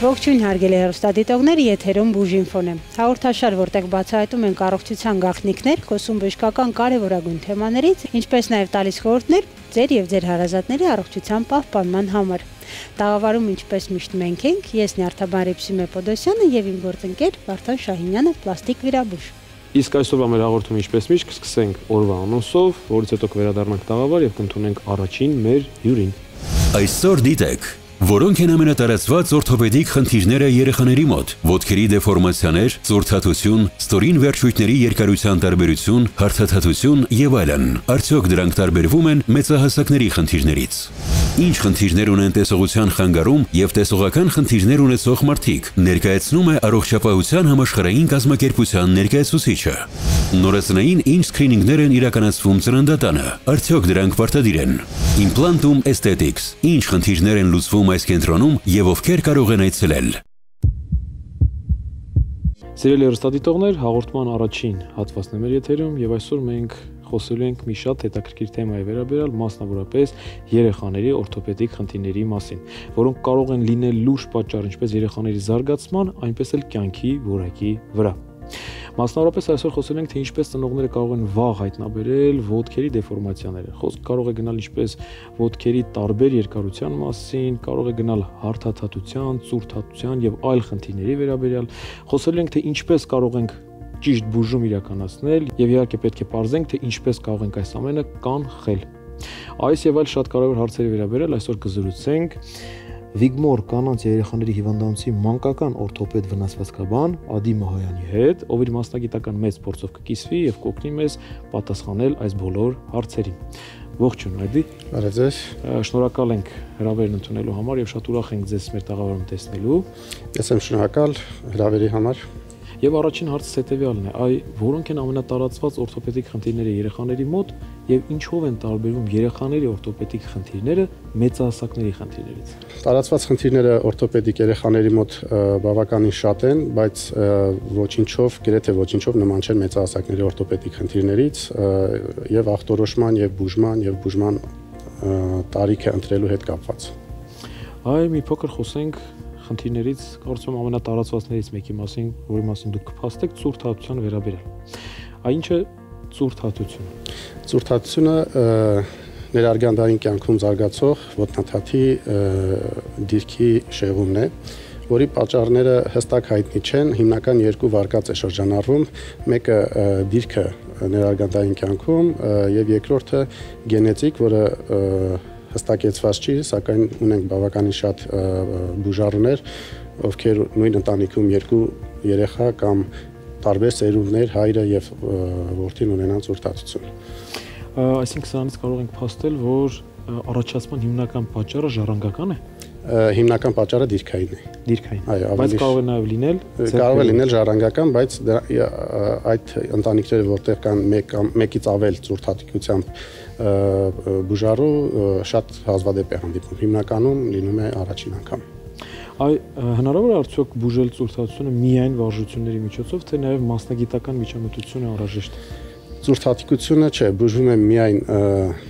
Ողջույն հարգելի հեռուստադիտողներ, եթերում Բուժինֆոն է։ Հաղորդաշար, որտեղ բացահայտում ենք առողջության գաղտնիքներ, խոսում բժշկական կարևորագույն թեմաներից, ինչպես նաև տալիս խորհուրդներ ձեր եւ ձեր հարազատների առողջության պահպանման համար։ Տաղավարում ինչպես միշտ մենք ենք, ես Նյարդաբան Ռիփսիմե Պոդոսյանը եւ իմ գործընկեր Վարդան Շահինյանը, պլաստիկ վիրաբույժ։ Իսկ այսօրվա մեր հաղորդումը ինչպես միշտ կսկսենք օրվա անոնսով, որից հետո կվերադառնանք տաղավար եւ կընդունենք առաջին մեր հյուրին։ Այսօր դիտեք Որոնք են ամենատարածված օրթոպեդիկ խնդիրները երեխաների մոտ՝ ոտքերի դեֆորմացիաներ, ծուրթաթություն, ստորին վերջույթների երկարության տարբերություն, հարթաթաթություն եւ այլն։ Արդյոք դրանք տարբերվում են մեծահասակների խնդիրներից։ Ինչ խնդիրներ ունեն տեսողության խանգարում եւ տեսողական խնդիրներ ունեցող մարդիկ, ներկայացնում է Առողջապահության համաշխարհային կազմակերպության ներկայացուցիչը։ Նորածնային ինչ սկրինինգներ են իրականացվում ծննդատանը։ Արդյոք դրանք պարտադիր են։ Implantum Aesthetics. Ինչ խնդիրներ են լուծվում այս կենտրոնում եւ ովքեր կարող են այցելել։ Սիրելի հեռուստադիտողներ, հաղորդման առաջին հատվածն է մեր եթերում եւ այսօր մենք խոսելու ենք մի շատ հետաքրքիր թեմայի վերաբերյալ, մասնավորապես երեխաների օրթոպեդիկ խնդիրների մասին, որոնք կարող են լինել լուրջ պատճառ ինչպես երեխաների զարգացման, այնպես էլ կյանքի որակի վրա։ Մասնավորապես այսօր խոսել ենք, թե ինչպես ծնողները կարող են վաղ հայտնաբերել ոտքերի դեֆորմացիաները։ Խոսք կարող է գնալ ինչպես ոտքերի տարբեր երկարության մասին, կարող է գնալ հարթաթաթության, ծուրթաթության եւ այլ խնդիրների վերաբերյալ։ Խոսել ենք, թե ինչպես կարող ենք ճիշտ բուժում իրականացնել եւ իհարկե պետք է պարզենք, թե ինչպես կարող ենք այս ամենը կանխել։ Այս եւ այլ շատ կարևոր հարցերի վերաբերյալ այսօր կզրուցենք Վիգմոր կանանց եւ երեխաների հիվանդանոցի մանկական օրթոպեդ վնասվածքաբան Ադի Մահոյանի հետ, ով իր մասնագիտական մեծ փորձով կկիսվի եւ կօգնի մեզ պատասխանել այս բոլոր հարցերին։ Ողջույն, Ադի։ Բարև ձեզ։ Շնորհակալ ենք հրավերն ընդունելու համար եւ շատ ուրախ ենք ձեզ մեր տաղավարում տեսնելու։ Ես եմ շնորհակալ հրավերի համար։ Եվ առաջին հարցս հետևյալն է. որոնք են ամենատարածված օրթոպեդիկ խնդիրները երեխաների մոտ եւ ինչով են տարբերվում երեխաների օրթոպեդիկ խնդիրները մեծահասակների խնդիրներից։ Տարածված խնդիրները օրթոպեդիկ երեխաների մոտ բավականին շատ են, բայց ոչինչով, գրեթե ոչինչով նման չեն մեծահասակների օրթոպեդիկ խնդիրներից եւ ախտորոշման եւ բուժման տարիքը ընտրելու հետ կապված։ Մի փոքր խոսենք խնդիրներից, կարծում եմ ամենատարածվածներից մեկի մասին, որի մասին դուք կփաստեք ծուրթաթության վերաբերյալ։ Ինչ է ծուրթաթությունը։ Ծուրթաթությունը ներարգանդային կյանքում զարգացող ոտնաթաթի դիրքի շեղումն է, որի պատճառները հստակ հայտնի չեն, հիմնական երկու վարկած է շրջանառվում, մեկը դիրքը ներարգանդային կյանքում եւ երկրորդը գենետիկ, որը հստակեցված չի, սակայն ունենք բավականին շատ բուժառուներ, ովքեր նույն ընտանիքում երկու երեխա կամ տարբեր սերունդներ, հայրը եւ որդին ունենան ծուրթաթություն։ Այսինքն սրանից կարող ենք փաստել, որ առաջացման հիմնական պատճառը ժառանգական է։ Հիմնական պատճառը դիրքային է։ Դիրքային։ Այո, բայց կարող է նաև լինել կարող է լինել ժառանգական, բայց այդ ընտանիքները, որտեղ կան մեկից ավել ծուրթաթիկությամբ բուժառու, շատ հազվադեպ է հանդիպում։ Հիմնականում լինում է առաջին անգամ։ Հնարավոր է արդյոք բուժել ծուրթաթությունը միայն վարժությունների միջոցով, թե նաև մասնագիտական միջամտություն է անհրաժեշտ։ Ծուրթաթիկությունը չէ, բուժվում է միայն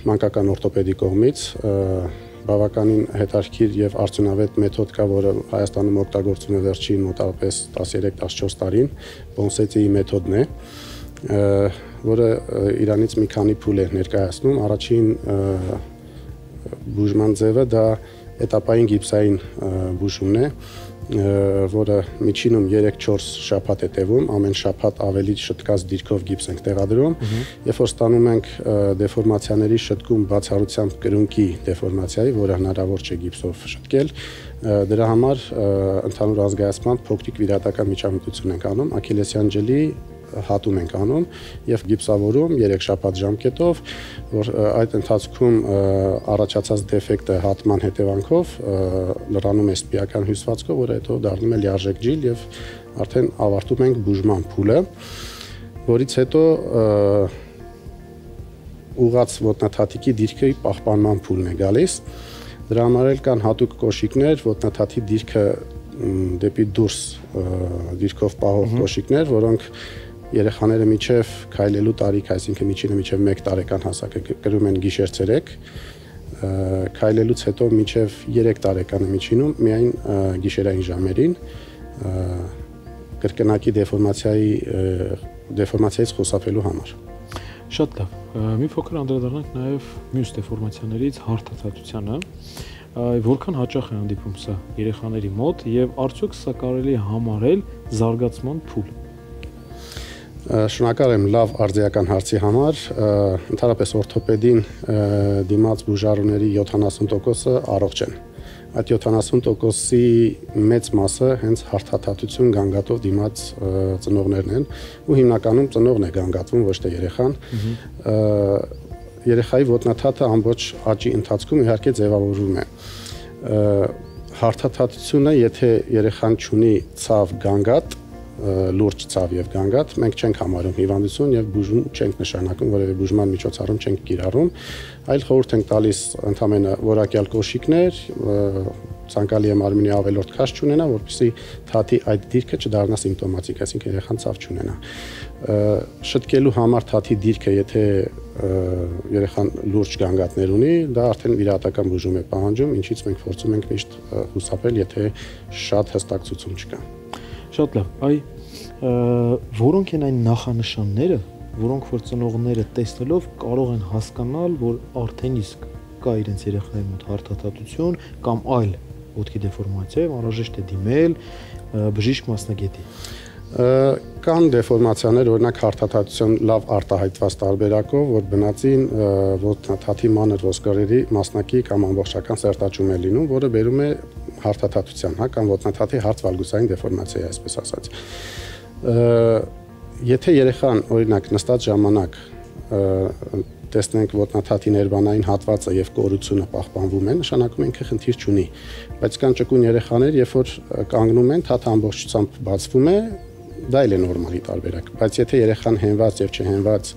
մանկական օրթոպեդի կողմից, բավականին հետաքրքիր եւ արդյունավետ մեթոդ կա, որը Հայաստանում օգտագործվում է վերջին մոտավորապես 13-14 տարին, Պոնսետիի մեթոդն է, որը իրանից մի քանի փուլ է ներկայացնում։ Առաջին բուժման ձևը դա էտապային գիպսային բուժումն է, որը միջինում 3-4 շաբաթ է տևում, ամեն շաբաթ ավելի շտկած դիրքով գիպս ենք տեղադրում, երբ որ ստանում ենք դեֆորմացիաների շտկում բացառությամբ կրունկի դեֆորմացիայի, որը հնարավոր չէ գիպսով շտկել, դրա համար ընդհանուր ազգայացմամբ փոքրիկ վիրահատական միջամտություն ենք անում, աքիլեսյան ջլի հատում ենք անում եւ գիպսավորում 3 շաբաթ ժամկետով, որ այդ ընթացքում առաջացած դեֆեկտը հատման հետևանքով լրանում է սպիական հյուսվածքով, որը հետո դառնում է լիարժեք ջիլ եւ արդեն ավարտում ենք բուժման փուլը, որից հետո ուղղած ոտնաթաթիկի դիրքի պահպանման փուլն է գալիս։ Դրա համար էլ կան հատուկ կոշիկներ, ոտնաթաթի դիրքը դեպի դուրս դիրքով պահող կոշիկներ, որոնք երեխաները միջև քայլելու տարիք, այսինքն միջինը միջև 1 տարեկան հասակը կրում են գիշեր-ցերեկ, քայլելուց հետո մինչև 3 տարեկան միջինում միայն գիշերային ժամերին կրկնակի դեֆորմացիայից խուսափելու համար։ Շատ լավ։ Մի փոքր անդրադառնանք նաև մյուս դեֆորմացիաներից հարթաթաթությանը։ Որքան հաճախ է հանդիպում սա երեխաների մոտ եւ արդյոք սա կարելի է համարել զարգացման փուլ։ Շնորհակալ եմ լավ արձիական հարցի համար։ Ընդհանրապես օրթոպեդին դիմաց բուժարուների 70%-ը առողջ են։ Այդ 70%-ի մեծ մասը հենց հարթաթաթություն գանգատով դիմաց ծնողներն են, ու հիմնականում ծնողն է գանգատվում, ոչ թե երեխան։ Երեխայի ոտնաթաթը ամբողջ աճի ընթացքում իհարկե ձևավորվում է։ Հարթաթաթությունը, եթե երեխան ունի ցավ գանգատ, լուրջ ցավ եւ գանգատ, մենք չենք համարում հիվանդություն եւ բուժում չենք նշանակում, որևէ բուժման միջոցառում չենք կիրառում, այլ խորհուրդ ենք տալիս ընդամենը որակյալ կոշիկներ, ցանկալի է մարմինի ավելորդ քաշ չունենա, որպեսզի թաթի այդ դիրքը չդառնա սիմպտոմատիկ, այսինքն երեխան ցավ չունենա։ Շտկելու համար թաթի դիրքը, եթե երեխան լուրջ գանգատներ ունի, դա արդեն վիրահատական բուժում է պահանջում, ինչից մենք փորձում ենք միշտ խուսափել, եթե շատ հստակ ցուցում չկա։ Շատ լավ։ Որոնք են այն նախանշանները, որոնք որ ծնողները տեսնելով կարող են հասկանալ, որ արդեն իսկ կա իրենց երեխայի մոտ հարթաթաթություն կամ այլ ոտքի դեֆորմացիա, անհրաժեշտ է դիմել բժիշկ մասնագետի։ Կան դեֆորմացիաներ, օրինակ հարթաթաթություն լավ արտահայտված տարբերակով, որ բնածին ոտնաթաթի մանր ոսկորերի մասնակի կամ ամբողջական սերտաճում է լինում, որը բերում է հարթաթաթության, կամ ոտնաթաթի հարթ-վալգուսային դեֆորմացիայի, այսպես ասած։ Եթե երեխան, օրինակ, նստած ժամանակ տեսնենք ոտնաթաթի ներբանային հատվածը եւ կորությունը պահպանվում է, նշանակում է ինքը խնդիր չունի։ Բայց կան ճկուն երեխաներ, երբ որ կանգնում են, թաթը ամբողջությամբ բացվում է, դա էլ է նորմալի տարբերակ։ Բայց եթե երեխան հենված եւ չհենված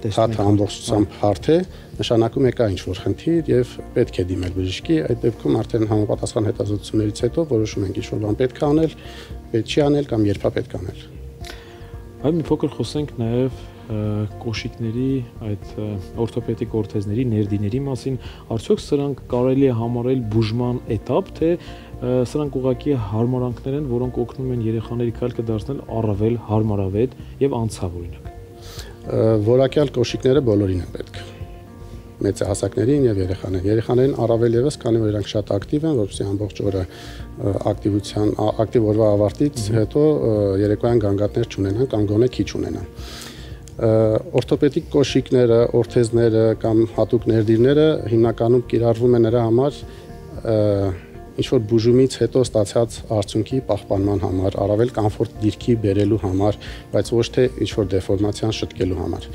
թաթը ամբողջությամբ հարթ է, նշանակում է կա ինչ-որ խնդիր եւ պետք է դիմել բժշկի։ Այդ դեպքում արդեն համապատասխան հետազոտություններից հետո որոշում ենք ինչ-որ բան պետք է անել, պետք չի անել կամ երբ է պետք անել։ Այո, մի փոքր խոսենք նաեւ կոշիկների, այդ օրթոպեդիկ օրթեզների, ներդիների մասին, արդյոք սրանք կարելի է համարել բուժման էտապ, թե սրանք ուղղակի հարմարանքներ են, որոնք օգնում են երեխաների քայլքը դարձնել առավել հարմարավետ եւ անցավ օրինակ։ Որակյալ կոշիկները բոլորին են պետք։ Մեծահասակներին եւ երեխաներին։ Երեխաներին առավել եւս, քանի որ իրանք շատ ակտիվ են, որովհետեւ ամբողջ օրը ակտիվ օրվա ավարտից հետո երեկոյան գանգատներ չունենան կամ գոնե քիչ ունենան։ Օրթոպեդիկ կոշիկները, օրթեզները կամ հատուկ ներդիրները հիմնականում կիրառվում են նրա համար ինչ-որ բուժումից հետո ստացած արդյունքի պահպանման համար, առավել կոմֆորտ դիրքի բերելու համար, բայց ոչ թե ինչ-որ դեֆորմացիան շտկելու համար։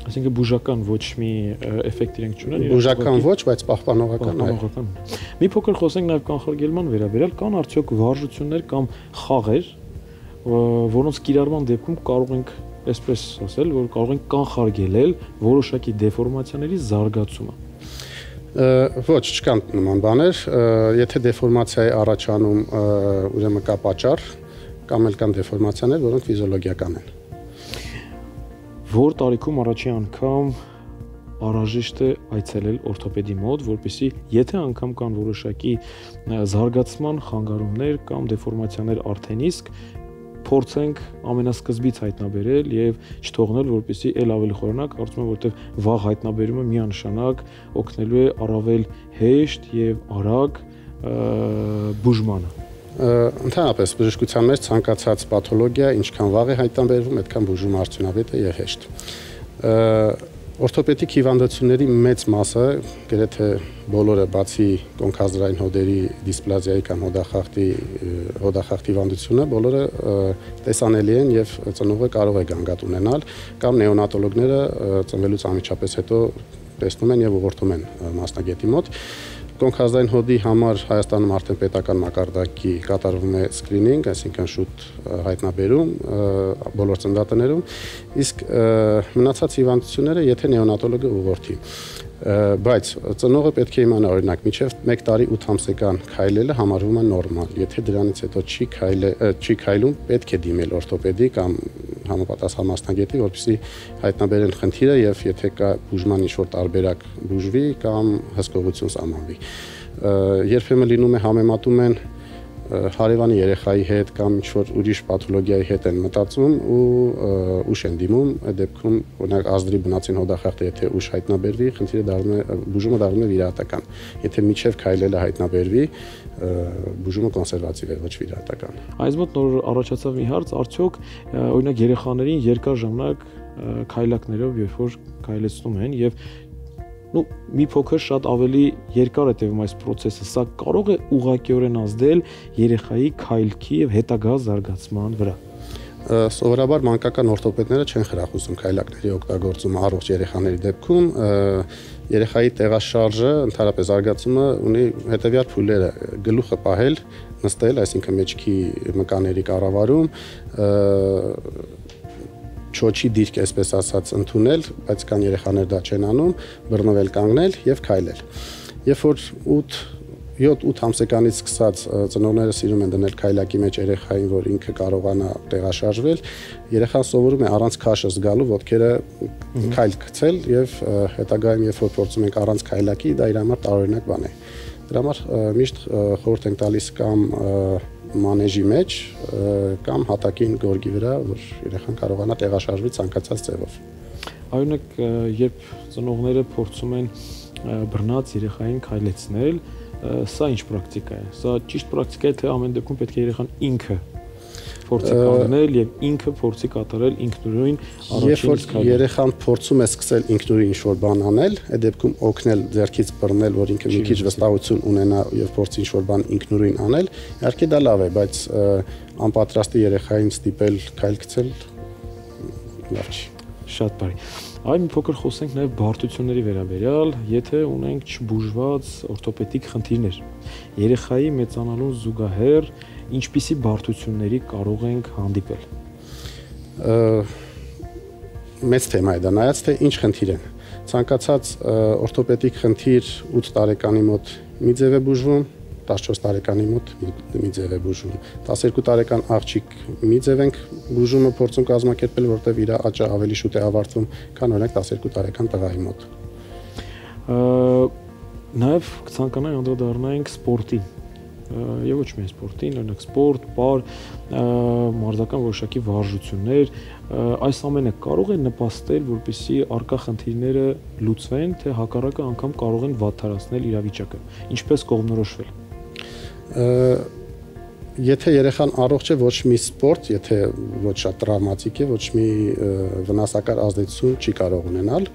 Այսինքն բուժական ոչ մի էֆեկտ իրենք չունեն։ Բուժական ոչ, բայց պահպանողական։ Մի փոքր խոսենք նաև կանխարգելման վերաբերյալ, կան արդյոք վարժություններ կամ խաղեր, որոնց կիրառման դեպքում կարող ենք այսպես ասել, որ կարող ենք կանխարգելել որոշակի դեֆորմացիաների զարգացումը։ Ոչ, չկան նման բաներ, եթե դեֆորմացիա է առաջանում, ուրեմն կա պատճառ, կամ էլ կան դեֆորմացիաներ, որոնք ֆիզիոլոգիական են։ Որ տարիքում առաջի անգամ անհրաժեշտ է այցելել օրթոպեդի մոտ, որպեսզի եթե անգամ կան որոշակի զարգացման խանգարումներ կամ դեֆորմացիաներ արդեն իսկ փորձենք ամենասկզբից հայտնաբերել եւ չթողնել, որպեսզի ել ավելի խորանա, կարծում եմ, որովհետեւ վաղ հայտնաբերումը միանշանակ օգնելու է առավել հեշտ եւ արագ բուժմանը։ Ընդհանրապես բժշկության մեջ ցանկացած պաթոլոգիա ինչքան վաղ է հայտնաբերվում, այդքան բուժումը արդյունավետ է եւ հեշտ։ Օրթոպեդիկ հիվանդությունների մեծ մասը, գրեթե բոլորը բացի կոնքազդրային հոդերի դիսպլազիայի կամ հոդախախտի հիվանդությունը, բոլորը տեսանելի են եւ ծնողը կարող է գանգատ ունենալ, կամ նեոնատոլոգները ծնվելուց անմիջապես հետո տեսնում են եւ ուղղորդում են մասնագետի մոտ։ Կոնքազդային հոդի համար Հայաստանում արդեն պետական մակարդակի կատարվում է սկրինինգ, այսինքն շուտ հայտնաբերում բոլոր ծննդատներում, իսկ մնացած հիվանդությունները եթե նեոնատոլոգը ուղղորդի։ Բայց ծնողը պետք է իմանա, օրինակ, մինչև 1 տարի 8 ամսեկան քայլելը համարվում է նորմալ։ Եթե դրանից հետո չի քայլում, պետք է դիմել օրթոպեդի կամ համապատասխան մասնագետի, որպեսզի հայտնաբերեն խնդիրը եւ եթե կա բուժման ինչ-որ տարբերակ բուժվի կամ հսկողություն սահմանվի։ Երբեմն լինում է համեմատում են հարևանի երեխայի հետ կամ ինչ-որ ուրիշ պաթոլոգիայի հետ են մտածում ու ուշ են դիմում, այդ դեպքում օրինակ ազդրի բնածին հոդախախտը եթե ուշ հայտնաբերվի, խնդիրը բուժումը դառնում է վիրահատական։ Եթե միջև քայլելը հայտնաբերվի, բուժումը կոնսերվատիվ է, ոչ վիրահատական։ Այս մոտ նոր առաջացավ մի հարց, արդյոք օրինակ երեխաներին երկար ժամանակ քայլակներով երբ որ քայլեցնում են եւ մի փոքր շատ ավելի երկար է տևում այս process-ը, սա կարող է ուղղակիորեն ազդել երեխայի քայլքի եւ հետագա զարգացման վրա։ Սովորաբար մանկական օրթոպեդները չեն խրախուսում քայլակների օգտագործումը առողջ երեխաների դեպքում, երեխայի տեղաշարժը, ընդհանրապես զարգացումը ունի հետեւյալ փուլերը՝ գլուխը պահել, նստել, այսինքն մեջքի մկանների կառավարում, չոչի դիրք, այսպես ասած, ընդունել, բայց կան երեխաներ դա չեն անում, բռնվել, կանգնել եւ քայլել։ Երբ որ 7-8 ամսեկանից սկսած ծնողները սիրում են դնել քայլակի մեջ երեխային, որ ինքը կարողանա տեղաշարժվել, երեխան սովորում է առանց քաշը զգալու ոտքերը քայլ գցել եւ հետագայում երբ որ փորձում ենք առանց քայլակի, դա իր համար տարօրինակ բան է։ Դրա համար միշտ խորհուրդ ենք տալիս կամ մանեժի մեջ կամ հատակին գորգի վրա, որ երեխան կարողանա տեղաշարժվի ցանկացած ձևով։ Օրինակ, երբ ծնողները փորձում են բռնած երեխային քայլեցնել, սա ինչ պրակտիկա է։ Սա ճիշտ պրակտիկա է, թե ամեն դեպքում պետք է երեխան ինքը փորձի կանգնել եւ ինքը փորձի կատարել ինքնուրույն առաջին քայլը։ Երբ երեխան փորձում է սկսել ինքնուրույն ինչ-որ բան անել, այդ դեպքում օգնել ձեռքից բռնել, որ ինքը մի քիչ վստահություն ունենա եւ փորձի ինչ-որ բան ինքնուրույն անել, իհարկե դա լավ է, բայց անպատրաստի երեխային ստիպել քայլ գցել լավ չի։ Շատ բարի։ Այ մի փոքր խոսենք նաեւ բարդությունների վերաբերյալ, եթե ունենք չբուժված օրթոպեդիկ խնդիրներ։ Երեխայի մեծանալուն զուգահեռ ինչպիսի բարդությունների կարող ենք հանդիպել։ Մեծ թեմա է դա, նայած թե ինչ խնդիր են։ Ցանկացած օրթոպեդիկ խնդիր 8 տարեկանի մոտ մի ձև է բուժվում, 14 տարեկանի մոտ մի ձև է բուժվում։ 12 տարեկան աղջիկ մի ձև ենք բուժումը փորձում կազմակերպել, որտեղ իր աճը ավելի շուտ է ավարտվում, քան օրինակ 12 տարեկան տղայի մոտ։ Նաև կցանկանայի անդրադառնանք սպորտին։ Եվ ոչ միայն սպորտին, օրինակ սպորտ, պար, մարզական որոշակի վարժություններ, այս ամենը կարող է նպաստել, որպեսզի առկա խնդիրները լուծվեն, թե հակառակը անգամ կարող են վատթարացնել իրավիճակը։ Ինչպես կողմնորոշվել։ Եթե երեխան առողջ է, ոչ մի սպորտ, եթե ոչ շատ տրավմատիկ է, ոչ մի վնասակար ազդեցություն չի կարող ունենալ,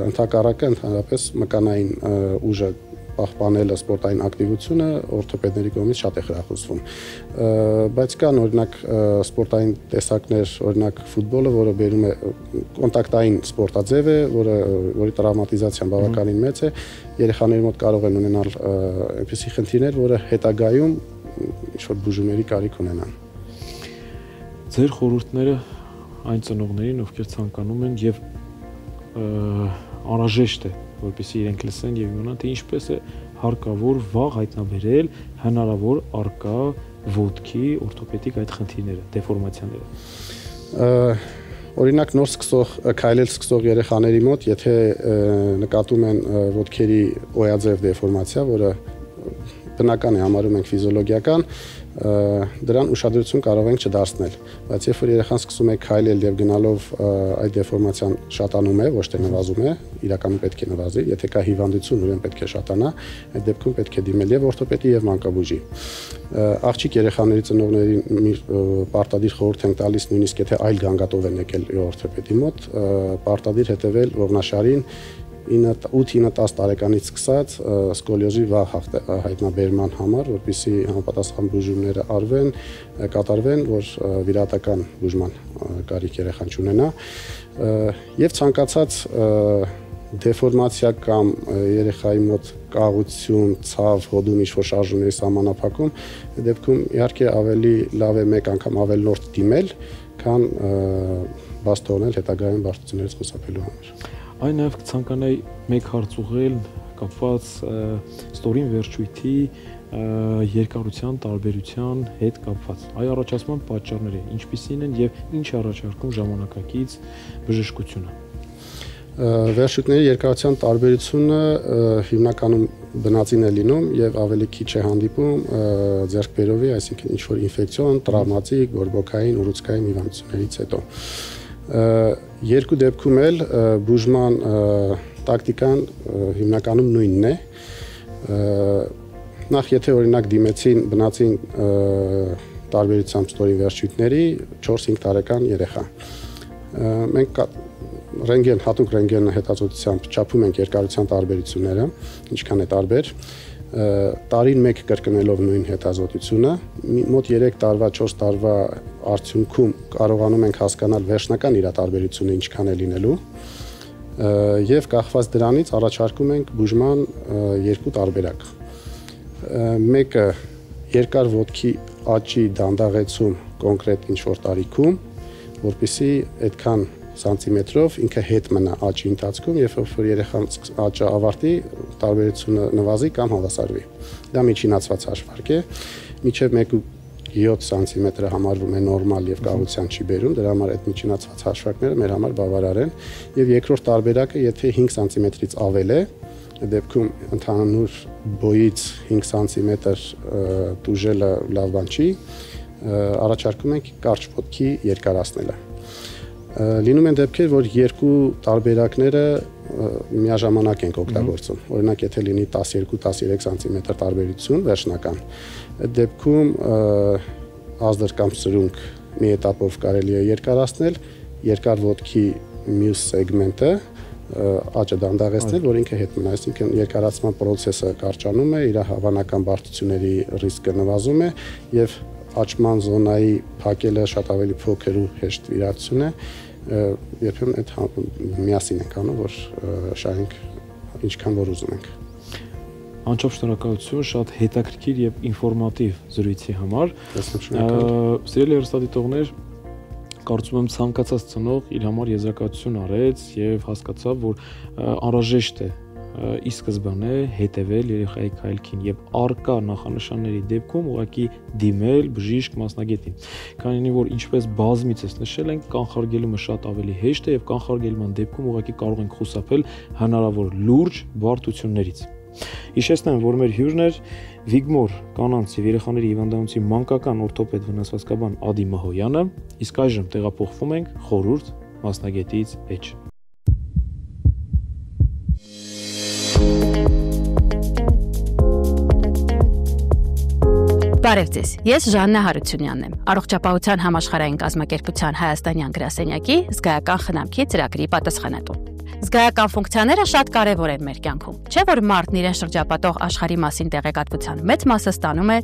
ընդհակառակը ընդհանրապես մկանային ուժը պահպանելը, սպորտային ակտիվությունը օրթոպեդների կողմից շատ է խրախուսվում։ Բայց կան օրինակ սպորտային տեսակներ, օրինակ ֆուտբոլը, որը բերում է կոնտակտային սպորտաձև է, որի տրավմատիզացիան բավականին մեծ է, երեխաների մոտ կարող են ունենալ այնպիսի խնդիրներ, որը հետագայում ինչ-որ բուժումների կարիք ունենան։ Ձեր խորհուրդները այն ծնողներին, ովքեր ցանկանում են եւ անհրաժեշտ է, որպեսզի իրենք լսեն եւ իմանան, թե ինչպես է հարկավոր վաղ հայտնաբերել հնարավոր առկա ոտքի օրթոպեդիկ այդ խնդիրները, դեֆորմացիաները։ Օրինակ նոր քայլել սկսող երեխաների մոտ, եթե նկատում են ոտքերի օյաձև դեֆորմացիա, որը բնական է, համարում ենք ֆիզիոլոգիական, դրան ուշադրություն կարող ենք չդարձնել, բայց երբ որ երեխան սկսում է քայլել եւ գնալով այդ դեֆորմացիան շատանում է, ոչ թե նվազում է, իրականում պետք է նվազի, եթե կա հիվանդություն, ուրեմն պետք է շատանա, այդ դեպքում պետք է դիմել եւ օրթոպեդի եւ մանկաբույժի։ Աղջիկ երեխաների ծնողներին պարտադիր խորհուրդ ենք տալիս, նույնիսկ եթե այլ գանգատով են եկել օրթոպեդի մոտ, պարտադիր հետեւել ողնաշարին 8-10 տարեկանից սկսած սկոլիոզի վաղ հայտնաբերման համար, որպեսզի համապատասխան բուժումները արվեն, կատարվեն, որ վիրահատական բուժման կարիք երեխան չունենա, եւ ցանկացած դեֆորմացիա կամ երեխայի մոտ կաղություն, ցավ, հոդում ինչ-որ շարժումների սահմանափակում, դեպքում իհարկե ավելի լավ է մեկ անգամ ավելորդ դիմել, քան բաց թողնել հետագայում բարդություններից խուսափելու համար։ Այն նաև կցանկանայի մեկ հարց ուղղել կապված ստորին վերջույթի երկարության տարբերության հետ կապված։ Այ առաջացման պատճառները ինչպիսին են եւ ինչ է առաջարկում ժամանակակից բժշկությունը։ Վերջույթների երկարության տարբերությունը հիմնականում բնածին է լինում եւ ավելի քիչ է հանդիպում ձեռքբերովի, այսինքն ինչ որ ինֆեկցիոն, տրավմատիկ, գորբոքային, ուռուցքային հիվանդություններից հետո։ Երկու դեպքում էլ բուժման տակտիկան հիմնականում նույնն է։ Նախ եթե օրինակ դիմեցին բնածին տարբերությամբ ստորին վերջույթների 4-5 տարեկան երեխա։ Մենք հատուկ ռենտգեն հետազոտությամբ չափում ենք երկարության տարբերությունները, ինչքան է տարբեր։ Տարին մեկ կրկնելով նույն հետազոտությունը, մոտ 3 տարվա, 4 տարվա արդյունքում կարողանում ենք հասկանալ վերջնական իր տարբերությունը ինչքան է լինելու։ Եվ կախված դրանից առաջարկում ենք բուժման երկու տարբերակ։ Մեկը երկար ոտքի աճի դանդաղեցում կոնկրետ ինչ-որ տարիքում, որպեսզի այդքան սանտիմետրով ինքը հետ մնա աճի ընթացքում, երբ որ երեխան աճը ավարտի, տարբերությունը նվազի կամ հավասարվի։ Դա միջինացված հաշվարկ է, մինչև 1.7 սանտիմետրը համարվում է նորմալ եւ կաղության չի բերում, դրա համար այդ միջինացված հաշվարկները մեր համար բավարար են, եւ երկրորդ տարբերակը, եթե 5 սանտիմետրից ավել է, դեպքում ընդհանուր բոյից 5 սանտիմետր տուժելը լավ բան չի, առաջարկում ենք կարճ ոտքի երկարացնելը։ Լինում են դեպքեր, որ երկու տարբերակները միաժամանակ ենք օգտագործում։ Օրինակ, եթե լինի 12-13 սանտիմետր տարբերություն վերջնական, այդ դեպքում ազդր կամ սրունք մի էտապով կարելի է երկարացնել, երկար ոտքի մյուս սեգմենտը աճը դանդաղեցնել, որ ինքը հետ մնա, այսինքն երկարացման process-ը կարճանում է, իր հավանական բարդությունների ռիսկը նվազում է եւ աճման զոնայի փակելը շատ ավելի փոքր ու հեշտ վիրահատություն է, երբեմն այդ միասին ենք անում, որ շահենք ինչքան որ ուզում ենք։ Անչափ շնորհակալություն շատ հետաքրքիր եւ ինֆորմատիվ զրույցի համար։ Սիրելի հեռուստադիտողներ, կարծում եմ ցանկացած ծնող իր համար եզրակացություն արեց եւ հասկացավ, որ անհրաժեշտ է ի սկզբանե հետևել երեխայի քայլքին եւ արկա նախանշանների դեպքում ուղղակի դիմել բժիշկ մասնագետին։ Քանի որ ինչպես բազմիցս նշել ենք, կանխարգելումը շատ ավելի հեշտ է եւ կանխարգելման դեպքում ուղղակի կարող ենք խուսափել հնարավոր լուրջ բարդություններից։ Հիշեցնեմ, որ մեր հյուրն էր Վիգմոր կանանց եւ երեխաների հիվանդանոցի մանկական օրթոպեդ վնասվածքաբան Ադի Մահոյանը, իսկ այժմ տեղափոխվում ենք խորհուրդ մասնագետից էջ։ Բարև ձեզ, ես Ժաննա Հարությունյանն եմ, Առողջապահության համաշխարհային կազմակերպության Հայաստանյան գրասենյակի զգայական խնամքի ծրագրի պատասխանատու։ Զգայական ֆունկցիաները շատ կարևոր են մեր կյանքում, չէ՞ որ մարդն իրեն շրջապատող աշխարհի մասին տեղեկատվության մեծ մասը ստանում է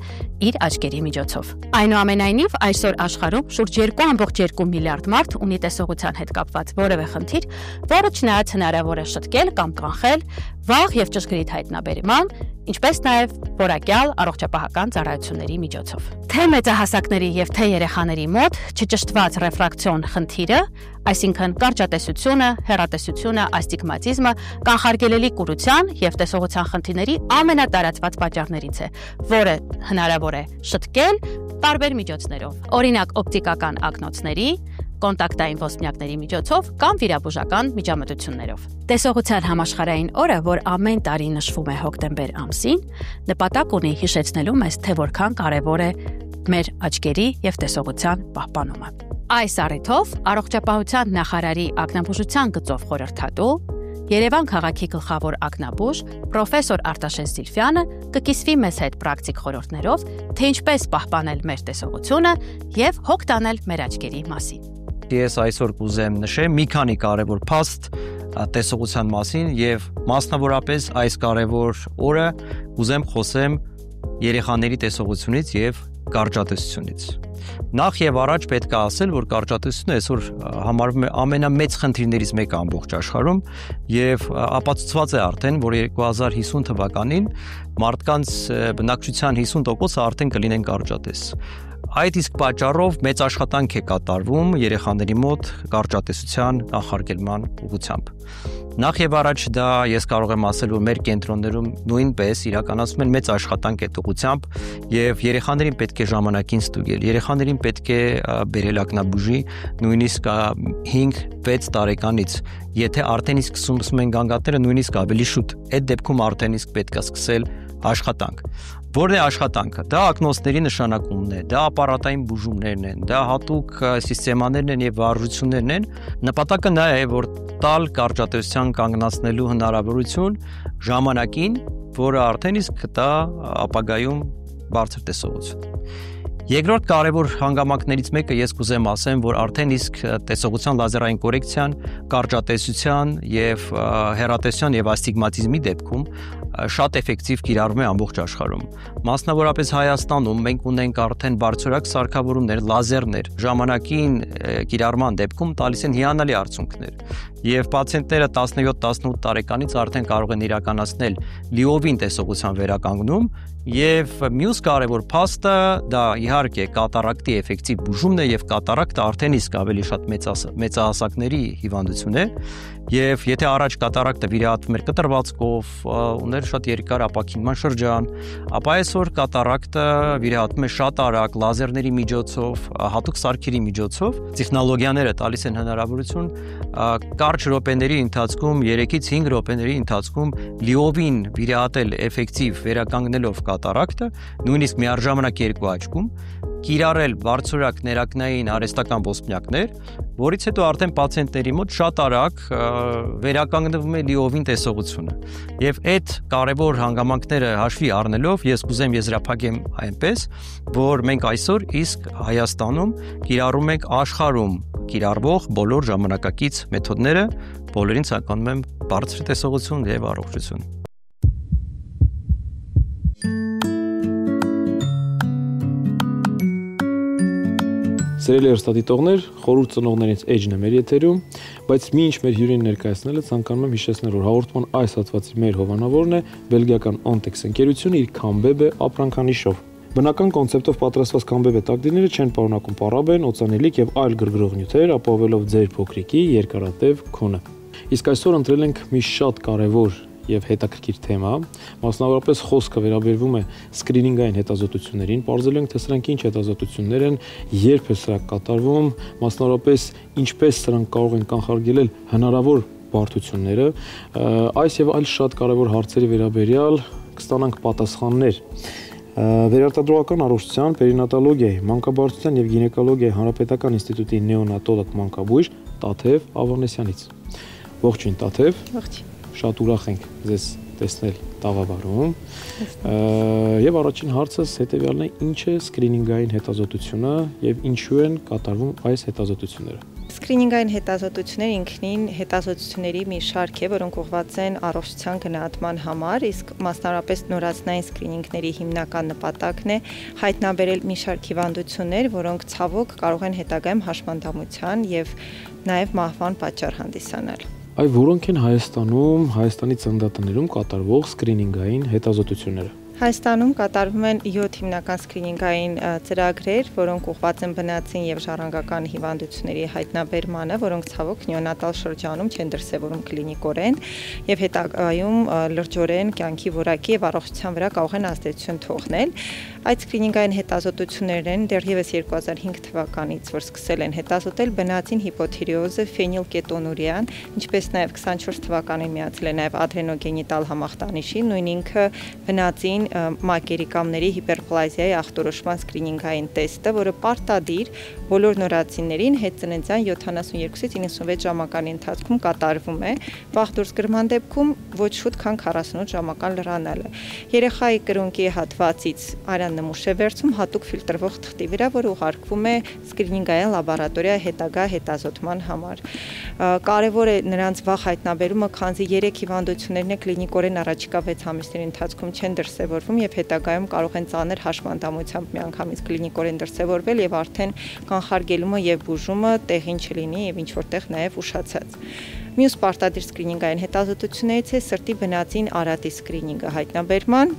իր աչքերի միջոցով։ Այնուամենայնիվ, այսօր աշխարհում շուրջ 2.2 միլիարդ մարդ ունի տեսողության հետ կապված որևէ խնդիր, որը չնայած հնարավոր է շտկել կամ կանխել վաղ եւ ճշգրիտ հայտնաբերման, ինչպես նաեւ որակյալ առողջապահական ծառայությունների միջոցով։ Թե մեծահասակների եւ թե երեխաների մոտ չճշտված ռեֆրակցիոն խնդիրը, այսինքն կարճատեսությունը, հեռատեսությունը, աստիգմատիզմը կանխարգելելի կուրության եւ տեսողության խնդիրների ամենատարածված պատճառներից է, որը հնարավոր է շտկել տարբեր միջոցներով, օրինակ օպտիկական ակնոցների, կոնտակտային ոսպնյակների միջոցով կամ վիրաբուժական միջամտություններով։ Տեսողության համաշխարհային օրը, որ ամեն տարի նշվում է հոկտեմբեր ամսին, նպատակ ունի հիշեցնելու մեզ, թե որքան կարևոր է մեր աչքերի եւ տեսողության պահպանումը։ Այս առիթով Առողջապահության նախարարի ակնաբուժության գծով խորհրդատու Երևան քաղաքի գլխավոր ակնաբուժ պրոֆեսոր Արտաշես Զիլֆյանը կկիսվի մեզ հետ պրակտիկ խորհուրդներով, թե ինչպես պահպանել մեր տեսողությունը եւ հոգ տանել մեր աչքերի մասին։ Ես այսօր կուզեմ նշեմ մի քանի կարևոր փաստ տեսողության մասին եւ մասնավորապես այս կարևոր օրը կուզեմ խոսեմ երեխաների տեսողությունից եւ կարճատեսությունից։ Նախ եւ առաջ պետք է ասել, որ կարճատեսությունը այսօր համարվում է ամենամեծ խնդիրներից մեկը ամբողջ աշխարհում եւ ապացուցված է արդեն, որ 2050 թվականին մարդկանց բնակչության 50%-ը արդեն կլինեն կարճատես։ Այդ իսկ պատճառով մեծ աշխատանք է կատարվում երեխաների մոտ կարճատեսության կանխարգելման ուղղությամբ։ Նախ եւ առաջ դա ես կարող եմ ասել, որ մեր կենտրոններում նույնպես իրականացում են մեծ աշխատանք այդ ուղղությամբ եւ երեխաներին պետք է ժամանակին ստուգել։ Երեխաներին պետք է բերել ակնաբուժի նույնիսկ 5-6 տարեկանից, եթե արդեն իսկ սկսում են գանգատները նույնիսկ ավելի շուտ։ Այդ դեպքում արդեն իսկ պետք է սկսել աշխատանք։ Որն է աշխատանքը։ Դա ակնոցների նշանակումն է, դա ապարատային բուժումներն են, դա հատուկ սիստեմաներն են եւ վարժություններն են։ Նպատակը նա է, որ տալ կարճատեսության կանգնացնելու հնարավորություն ժամանակին, որը արդեն իսկ դա ապագայում բարձր տեսողություն։ Երկրորդ կարևոր հանգամանքներից մեկը ես կուզեմ ասեմ, որ արդեն իսկ տեսողության լազերային կորեկցիան, կարճատեսության եւ հեռատեսության եւ ասթիգմատիզմի դեպքում շատ էֆեկտիվ կիրառվում է ամբողջ աշխարհում։ Մասնավորապես Հայաստանում մենք ունենք արդեն բարձրորակ սարքավորումներ, լազերներ, ժամանակին կիրառման դեպքում տալիս են հիանալի արդյունքներ։ Եվ պացիենտները 17-18 տարեկանից արդեն կարող են իրականացնել լիովին տեսողության վերականգնում, եւ մյուս կարևոր փաստը դա իհարկե կատարակտի էֆեկտիվ բուժումն է եւ կատարակտը արդեն իսկ ավելի շատ մեծահասակների հիվանդություն է եւ եթե առաջ կատարակտը վիրահատվում էր կտրվածքով, ուներ շատ երկար ապակինման շրջան, ապա այսօր կատարակտը վիրահատվում է շատ արագ լազերների միջոցով, հատուկ սարքերի միջոցով, տեխնոլոգիաները տալիս են հնարավորություն կարճ րոպեների ընթացքում 3-ից 5 րոպեների ընթացքում լիովին վիրահատել էֆեկտիվ վերականգնելով կատարակտը, նույնիսկ միաժամանակ երկու աչքում, կիրառել բարձրորակ ներակնային արհեստական ոսպնյակներ, որից հետո արդեն պացիենտների մոտ շատ արագ վերականգնվում է լիովին տեսողությունը։ Եվ այդ կարևոր հանգամանքները հաշվի առնելով ես կուզեմ եզրափակեմ այնպես, որ մենք այսօր իսկ Հայաստանում կիրառում ենք աշխարհում կիրառվող բոլոր ժամանակակից մեթոդները, բոլորին ցանկանում եմ բարձր տեսողություն եւ առողջություն։ Սիրելի հեռուստադիտողներ, խորհուրդ ծնողներից Edge-ն է մեր եթերում, բայց մինչ մեր հյուրին ներկայացնելը ցանկանում եմ հիշեցնել, որ հաղորդման այս հատվածի մեր հովանավորն է բելգիական Ontex ընկերությունը իր Cambebe ապրանքանիշով։ Բնական կոնցեպտով պատրաստված Cambebe տակդիրները չեն պարունակում պարաբեն, օծանելիք եւ այլ գրգռող նյութեր, ապահովելով ձեր փոքրիկի երկարատև քունը։ Իսկ այսօր ընտրել ենք մի շատ կարևոր եւ հետաքրքիր թեմա, մասնավորապես խոսքը վերաբերվում է սկրինինգային հետազոտություններին, ողջունել ենք թե սրանք ինչ հետազոտություններ են, երբ է սրանք կատարվում, մասնավորապես ինչպես սրանք կարող են կանխարգելել հնարավոր բարդությունները, այս եւ այլ շատ կարևոր հարցերի վերաբերյալ կստանանք պատասխաններ։ Վերարտադրողական առողջության, պերինատալոգիայի, մանկաբարձության եւ գինեկոլոգիայի հանրապետական ինստիտուտի նեոնատոլոգ մանկաբույժ Տաթև Ավանեսյանից։ Ողջույն Տաթև։ Ողջույն։ Շատ ուրախ ենք ձեզ տեսնել տաղավարում։ Եվ առաջին հարցս հետևյալն է. ինչ է սկրինինգային հետազոտությունը եւ ինչու են կատարվում այս հետազոտությունները։ Սկրինինգային հետազոտությունները ինքնին հետազոտությունների մի շարք է, որոնք ուղղված են առողջության գնահատման համար, իսկ մասնավորապես նորածնային սկրինինգների հիմնական նպատակն է հայտնաբերել մի շարք հիվանդություններ, որոնք ցավոք կարող են հետագայում հաշմանդամության եւ նաեւ մահվան պատճառ հանդիսանալ։ Այ որոնք են Հայաստանի ծննդատներում կատարվող սկրինինգային հետազոտությունները։ Հայաստանում կատարվում են 7 հիմնական սկրինինգային ծրագրեր, որոնք ուղղված են բնածին եւ ժառանգական հիվանդությունների հայտնաբերմանը, որոնք ցավոք նեոնատալ շրջանում չեն դրսևորում կլինիկորեն եւ հետագայում լրջորեն կյանքի որակի եւ առողջության վրա կարող են ազդեցություն թողնել։ Այդ սկրինինգային հետազոտություններն դեռևս 2005 թվականից որ սկսել են հետազոտել բնածին հիպոթիրեոզը, ֆենիլկետոնուրիան, ինչպես նաեւ 24 թվականին միացել է նաեւ ադրենոգենիտալ համախտանիշին, նույն ինքը բնածին մակերիկամների հիպերպլազիայի ախտորոշման սկրինինգային տեստը, որը պարտադիր բոլոր նորածիններին հետծննդյան 72-ից 96 ժամականի ընթացքում կատարվում է, վաղ դուրս գրման դեպքում ոչ շուտ քան 48 ժամական լրանալը։ Երեխայի կրունկի հատվածից արյան նմուշ է վերցում հատուկ ֆիլտրվող թղթի վրա, որը ուղարկվում է սկրինինգային լաբորատորիա հետագա հետազոտման համար։ Կարևոր է նրանց վաղ հայտնաբերումը, քանզի 3 հիվանդություններն է կլինիկորեն առաջիկա 6 ամիսների ընթացքում չեն դրսևորվում եւ հետագայում կարող են ծանր հաշմանդամությամբ միանգամից կլինիկորեն դրսևորվել եւ արդեն կանխարգելումը եւ բուժումը տեղին չլինի եւ ինչ որտեղ նաեւ ուշացած։ Մյուս պարտադիր սկրինինգային հետազոտություններից է սրտի բնածին արատի սկրինինգը հայտնաբերման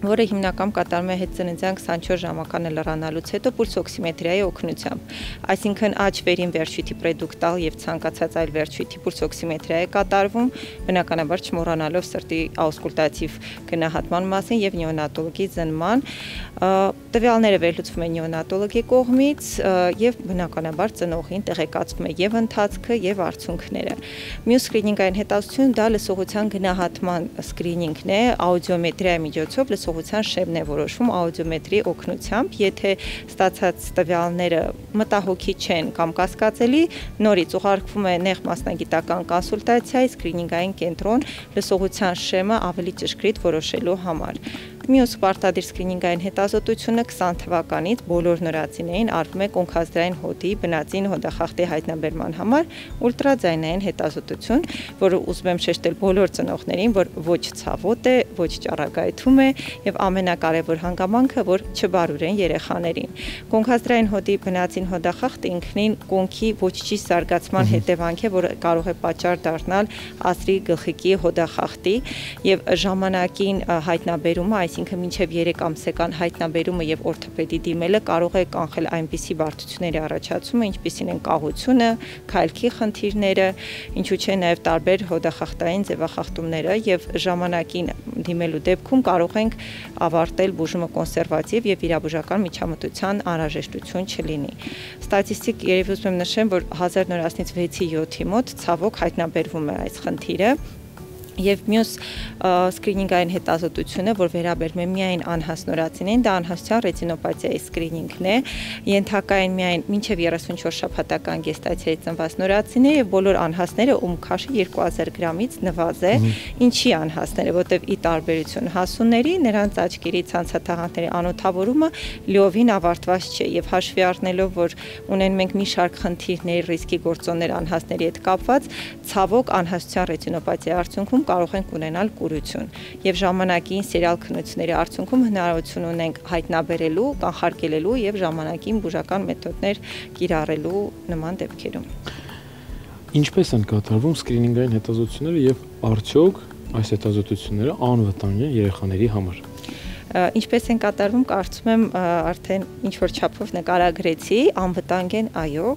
որը հիմնականում կատարվում է հետծննդյան 24 ժամական լրանալուց հետո պուլսօքսիմետրիայի օգնությամբ։ Այսինքն աջ-վերին վերջույթի պրեդուկտալ եւ ցանկացած այլ վերջույթի պուլսօքսիմետրիա է կատարվում, բնականաբար չմոռանալով սրտի աուսկուլտատիվ գնահատման մասին եւ նեոնատոլոգի զննման։ Տվյալները վերլուծվում են նեոնատոլոգի կողմից եւ բնականաբար ծնողին տեղեկացվում է եւ ընթացքը եւ արդյունքները։ Մյուս սկրինինգային հետազոտությունը դա լսողության գնահատման սկրինինգն է, աուդիոմետրիայի միջոցով լսողության շեմն է որոշվում աուդիոմետրի օգնությամբ, եթե ստացած տվյալները մտահոգի չեն կամ կասկածելի, նորից ուղարկվում է նեղ մասնագիտական կոնսուլտացիայի սկրինինգային կենտրոն լսողության շեմը ավելի ճշգրիտ որոշելու համար։ Մյուս պարտադիր սկրինինգային հետազոտությունը 20 թվականից բոլոր նորածիներին արվում է կոնքազդրային հոդի բնածին հոդախախտի հայտնաբերման համար ուլտրաձայնային հետազոտություն, որը ուզում եմ շեշտել բոլոր ծնողներին, որ ոչ ցավոտ է, ոչ ճառագայթում է եւ ամենակարևոր հանգամանքը, որ չբարուրեն երեխաներին։ Կոնքազդրային հոդի բնածին հոդախախտը ինքնին կոնքի ոչ ճիշտ զարգացման հետևանք է, որը կարող է պատճառ դառնալ ասրի գլխիկի հոդախախտի եւ ժամանակին հայտնաբերումը, այսինքն մինչև 3 ամսական հայտնաբերումը եւ օրթոպեդի դիմելը կարող է կանխել այնպիսի բարդությունների առաջացումը, ինչպիսին են կաղությունը, քայլքի խնդիրները, ինչու՞ չէ նաեւ տարբեր հոդախախտային ձևախախտումները եւ ժամանակին դիմելու դեպքում կարող ենք ավարտել բուժումը կոնսերվատիվ եւ վիրաբուժական միջամտության անհրաժեշտություն չլինի։ Ստատիստիկ երևի ուզում եմ նշեմ, որ 1000 նորածնից 6-ի 7-ի մոտ ցավոք հայտնաբերվում է այս խնդիրը։ Եվ մյուս սկրինինգային հետազոտությունը, որ վերաբերում է միայն անհաս նորածիներին, դա անհասության ռետինոպաթիայի սկրինինգն է, ենթակային միայն մինչև 34 շաբաթական գեստացիայի ծնված նորածիները եւ բոլոր անհասները, ում քաշը 2000 գրամից նվազ է, ինչի անհասները, որտեղ ի տարբերություն հասունների, նրանց աչքերի ցանցաթաղանթների անօթավորումը լիովին ավարտված չէ եւ հաշվի առնելով, որ ունեն մենք մի շարք խնդիրներ, ռիսկի գործոններ անհասների հետ կապված, ցավոք անհասության ռետինոպաթիայի արդյունքում կարող ենք ունենալ կուրություն եւ ժամանակին սերիալ քննությունների արդյունքում հնարավորություն ունենք հայտնաբերելու, կանխարգելելու եւ ժամանակին բուժական մեթոդներ կիրառելու նման դեպքերում։ Ինչպես են կատարվում սկրինինգային հետազոտությունները եւ արդյոք այս հետազոտությունները անվտանգ են երեխաների համար։ Ինչպես են կատարվում, կարծում եմ արդեն ինչ որ չափով նկարագրեցի, անվտանգ են, այո,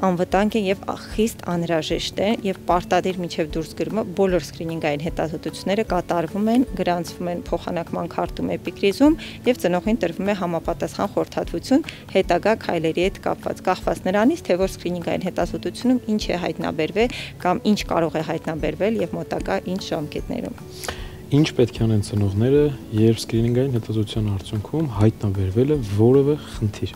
անվտանգ են եւ խիստ անհրաժեշտ են եւ պարտադիր միջև դուրս գրումը բոլոր սկրինինգային հետազոտությունները կատարվում են, գրանցվում են փոխանակման քարտում էպիկրիզում եւ ծնողին տրվում է համապատասխան խորհրդատվություն հետագա քայլերի հետ կախված նրանից, թե որ սկրինինգային հետազոտությունում ինչ է հայտնաբերվել կամ ինչ կարող է հայտնաբերվել եւ մոտակա ինչ ժամկետներում։ Ինչ պետք է անեն ծնողները, երբ սկրինինգային հետազոտության արդյունքում հայտնաբերվել է որևէ խնդիր։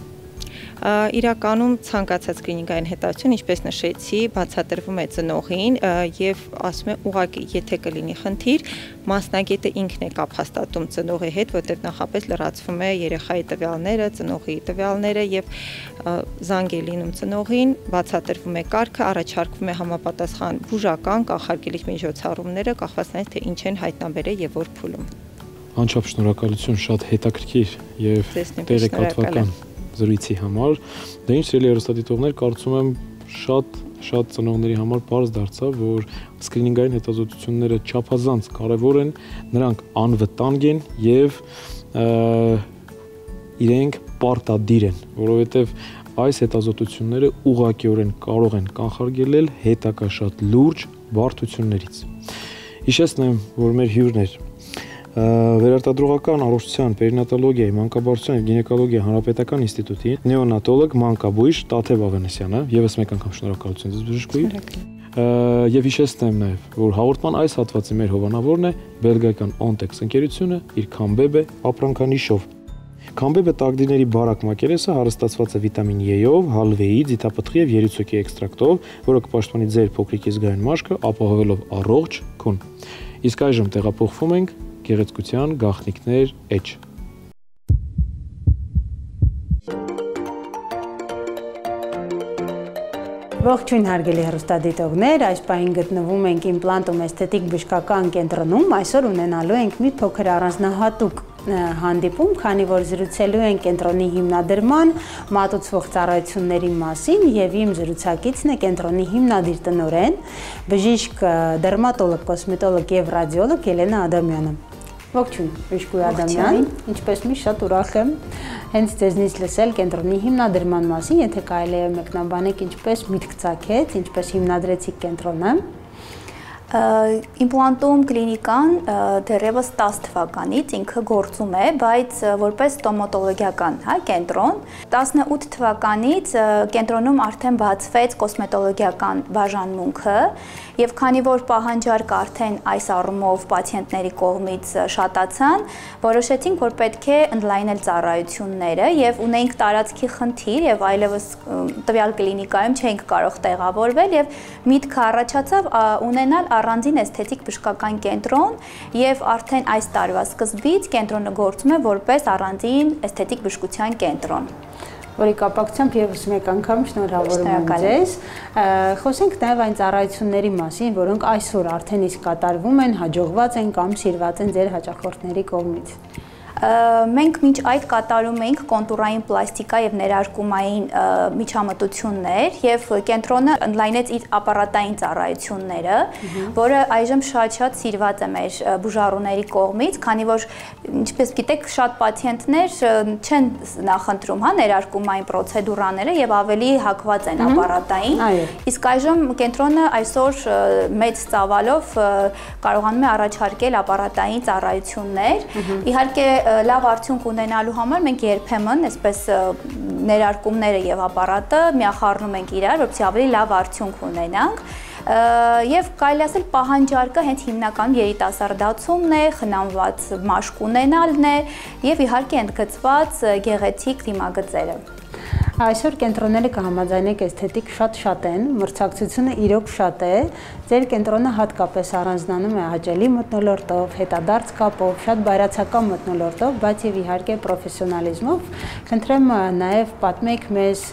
Իրականում ցանկացած սկրինինգային հետազոտություն, ինչպես նշեցի, բացատրվում է ծնողին եւ ասում է ուղղակի եթե կլինի խնդիր, մասնագետը ինքն է կապ հաստատում ծնողի հետ, որտեղ նախապես լրացվում է երեխայի տվյալները, ծնողի տվյալները եւ զանգ է լինում ծնողին, բացատրվում է կարգը, առաջարկվում է համապատասխան բուժական կանխարգելիչ միջոցառումները, կախված նրանից թե ինչ են հայտնաբերել եւ որ փուլում։ Անչափ շնորհակալություն, շատ հետաքրքիր եւ տեղեկատվական զրույցի համար։ Դե ինչ սիրելի հեռուստադիտողներ, կարծում եմ շատ ծնողների համար պարզ դարձավ, որ սկրինինգային հետազոտությունները չափազանց կարևոր են, նրանք անվտանգ են եւ իրենք պարտադիր են, որովհետեւ այս հետազոտությունները ուղղակիորեն կարող են կանխարգելել հետագա շատ լուրջ բարդություններից։ Հիշեցնեմ, որ մեր հյուրն էր Վերարտադրողական առողջության, պերինատոլոգիայի, մանկաբարձության եւ գինեկոլոգիայի հանրապետական ինստիտուտի նեոնատոլոգ մանկաբույժ Տաթև Ավանեսյանը, եւս մեկ անգամ շնորհակալություն ձեզ բժշկուհի։ Եվ հիշեցնեմ նաեւ, որ հաղորդման այս հատվածի մեր հովանավորն է բելգիական Ontex ընկերությունը իր Քամբեբե ապրանքանիշով։ Քամբեբե տակդիրների բարակ մակերեսը հարստացված է վիտամին E-ով, հալվեի, ձիթապտղի եւ երիցուկի էքստրակտով, որը կպաշտպանի ձեր փոքրիկի զգայուն մաշկը, ապահովելով առողջ քուն։ Իսկ այժմ տեղափոխվում ենք գեղեցկության գաղտնիքներ էջ։ Ողջույն հարգելի հեռուստադիտողներ, այս պահին գտնվում ենք իմպլանտում էսթետիկ բժշկական կենտրոնում, այսօր ունենալու ենք մի փոքր առանձնահատուկ հանդիպում, քանի որ զրուցելու ենք կենտրոնի հիմնադրման, մատուցվող ծառայությունների մասին եւ իմ զրուցակիցն է կենտրոնի հիմնադիր տնօրեն, բժիշկ, դերմատոլոգ, կոսմետոլոգ եւ ռադիոլոգ Ելենա Ադամյանը։ Ողջույն, Բժշկուհի Ադամյան, ինչպես միշտ շատ ուրախ եմ հենց ձեզնից լսել կենտրոնի հիմնադրման մասին, եթե կարելի է մեկնաբանեք ինչպես միտք ծագեց, ինչպես հիմնադրեցիք կենտրոնը։ Իմպլանտում կլինիկան դեռևս 10 թվականից ինքը գործում է, բայց որպես ստոմատոլոգիական կենտրոն, 18 թվականից կենտրոնում արդեն բացվեց կոսմետոլոգիական բաժանմունքը եւ քանի որ պահանջարկը արդեն այս առումով պացիենտների կողմից շատացան, որոշեցինք, որ պետք է ընդլայնել ծառայությունները եւ ունեինք տարածքի խնդիր եւ այլևս տվյալ կլինիկայում չէինք կարող տեղավորվել եւ միտքը առաջացավ ունենալ առանձին էսթետիկ բժշկական կենտրոն եւ արդեն այս տարվա սկզբից կենտրոնը գործում է որպես առանձին էսթետիկ բժշկության կենտրոն։ Որի կապակցությամբ եւս մեկ անգամ շնորհավորում եմ ձեզ։ Խոսենք նաեւ այն ծառայությունների մասին, որոնք այսօր արդեն իսկ կատարվում են, հաջողված են կամ սիրված են ձեր հաճախորդների կողմից։ Մենք մինչ այդ կատարում էինք կոնտուրային պլաստիկա եւ ներարկումային միջամտություններ եւ կենտրոնը ընդլայնեց իր ապարատային ծառայությունները, որը այժմ շատ սիրված է մեր բուժառուների կողմից, քանի որ ինչպես գիտեք, շատ պացիենտներ չեն նախընտրում ներարկումային պրոցեդուրաները եւ ավելի հակված են ապարատային։ Իսկ այժմ կենտրոնը այսօր մեծ ծավալով կարողանում է առաջարկել ապարատային ծառայություններ։ Իհարկե լավ արդյունք ունենալու համար մենք երբեմն այսպես ներարկումները եւ ապարատը միախառնում ենք իրար, որպեսզի ավելի լավ արդյունք ունենանք։ Եվ կարելի ասել պահանջարկը հենց հիմնականում երիտասարդացումն է, խնամված մաշկ ունենալն է եւ իհարկե ընդգծված գեղեցիկ դիմագծերը։ Այսօր կենտրոնները կհամաձայնեք էսթետիկ շատ են, մրցակցությունը իրոք շատ է, ձեր կենտրոնը հատկապես առանձնանում է հաճելի մթնոլորտով, հետադարձ կապով, շատ բայրացական մթնոլորտով, բայց եւ իհարկե պրոֆեսիոնալիզմով։ Խնդրեմ նաեւ պատմեք մեզ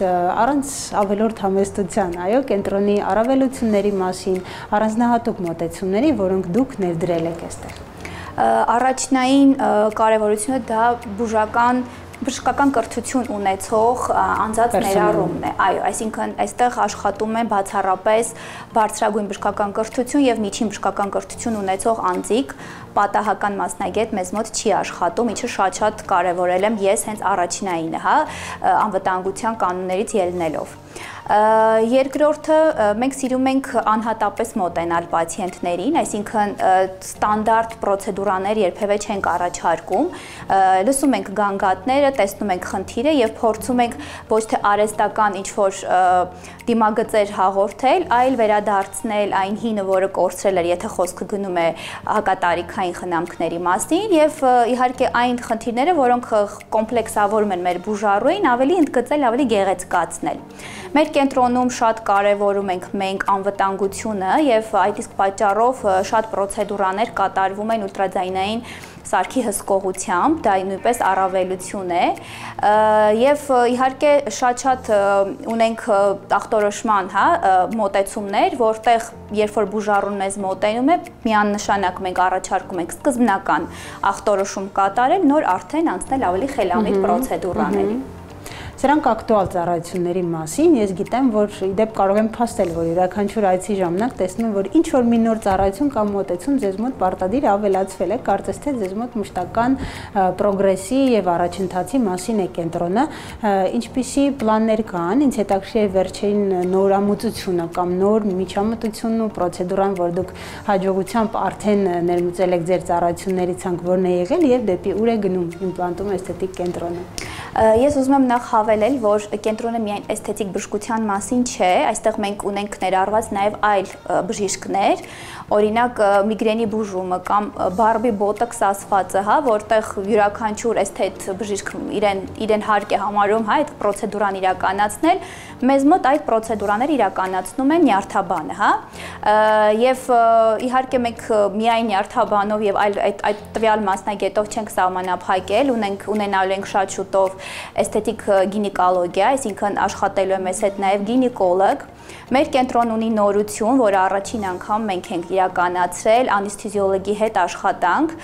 առանց ավելորդ համեստության, այո, կենտրոնի առավելությունների մասին, առանձնահատուկ մոտեցումների, որոնք դուք ներդրել եք այստեղ։ Առաջնային կարևորությունը դա բժշկական կրթություն ունեցող անձանց ներառումն է։ Այո, այսինքն այստեղ աշխատում են բացառապես բարձրագույն բժշկական կրթություն եւ միջին բժշկական կրթություն ունեցող անձիկ, պատահական մասնագետ մեզ մոտ չի աշխատում, ինչը շատ կարևորել եմ ես հենց առաջնայինը, անվտանգության կանոններից ելնելով։ Երկրորդը մենք սիրում ենք անհատապես մոտենալ պացիենտներին, այսինքն ստանդարտ պրոցեդուրաներ երբևէ չենք առաջարկում, լսում ենք գանգատները, տեսնում ենք խնդիրը եւ փորձում ենք ոչ թե արհեստական ինչ-որ դիմագծեր հաղորդել, այլ վերադարձնել այն հինը, որը կորցրել էր, եթե խոսքը գնում է հակատարիքային խնամքների մասին եւ իհարկե այն խնդիրները, որոնք կոմպլեքսավորում են մեր բուժառուին, ավելի ընդգծել, ավելի գեղեցկացնել։ Մեր կենտրոնում շատ կարևորում ենք մենք անվտանգությունը եւ այդ իսկ պատճառով շատ պրոցեդուրաներ կատարվում են ուլտրաձայնային սարքի հսկողությամբ, դա նույնպես առավելություն է եւ իհարկե շատ ունենք ախտորոշման, մոտեցումներ, որտեղ երբ որ բուժառուն մեզ մոտենում է, միանշանակ մենք առաջարկում ենք սկզբնական ախտորոշում կատարել, նոր արդեն անցնել ավելի խելամիտ պրոցեդուրաների։ Սրանք ակտուալ ծառայությունների մասին ես գիտեմ, որ իդեպ կարող եմ փաստել, որ յուրաքանչյուր այցի ժամանակ տեսնում եմ, որ ինչ որ մի նոր ծառայություն կամ մոտեցում ձեզ մոտ պարտադիր ավելացվել է, կարծես թե ձեզ մոտ մշտական պրոգրեսի եւ առաջընթացի մասին է կենտրոնը, ինչպիսի պլաններ կան, ինձ հետաքրքիր է վերջին նորամուծությունը կամ նոր միջամտությունն ու պրոցեդուրան, որ դուք հաջողությամբ արդեն ներմուծել եք ձեր ծառայությունների ցանկ, որն է եղել եւ դեպի ուր է գնում իմպլանտում էսթետիկ կենտրոնը։ Ես ուզում եմ նախ հավելել, որ կենտրոնը միայն էսթետիկ բժշկության մասին չէ, այստեղ մենք ունենք ներառված նաև այլ բժիշկներ, օրինակ միգրենի բուժումը կամ բարբի բոտոքս ասվածը, որտեղ յուրաքանչյուր էսթետ բժիշկ իրեն հարկ է համարում, այդ պրոցեդուրան իրականացնել, մեզ մոտ այդ պրոցեդուրաները իրականացնում են նյարդաբանը, եւ իհարկե մենք միայն նյարդաբանով եւ այդ տվյալ մասնագետով չենք սահմանափակել, ունենալու ենք շատ շուտով էսթետիկ գինեկոլոգիա, այսինքն աշխատելու է մեզ հետ նաև գինեկոլոգ։ Մեր կենտրոնն ունի նորություն, որը առաջին անգամ մենք ենք իրականացրել անեսթեզիոլոգի հետ աշխատանք,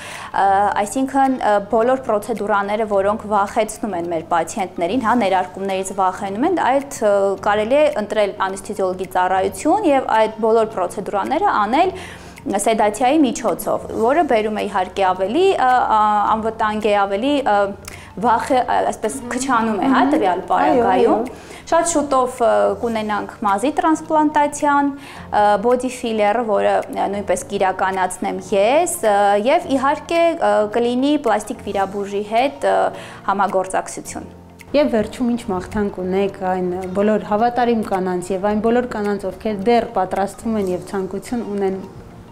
այսինքն բոլոր պրոցեդուրաները, որոնք վախեցնում են մեր պացիենտներին, ներարկումներից վախենում են, այդ կարելի է ընտրել անեսթեզիոլոգի ծառայություն եւ այդ բոլոր պրոցեդուրաները անել սեդացիայի միջոցով, որը բերում է իհարկե ավելի անվտանգ է, ավելի վախը այսպես քչանում է, հա, տվյալ պարագայում։ Շատ շուտով կունենանք մազի տրանսպլանտացիան, body filler-ը, որը նույնպես կիրականացնեմ ես, եւ իհարկե կլինի պլաստիկ վիրաբույժի հետ համագործակցություն։ Եվ վերջում ինչ մաղթանք ունեք այն բոլոր հավատարիմ կանանց եւ այն բոլոր կանանց, ովքեր դեռ պատրաստվում են եւ ցանկություն ունեն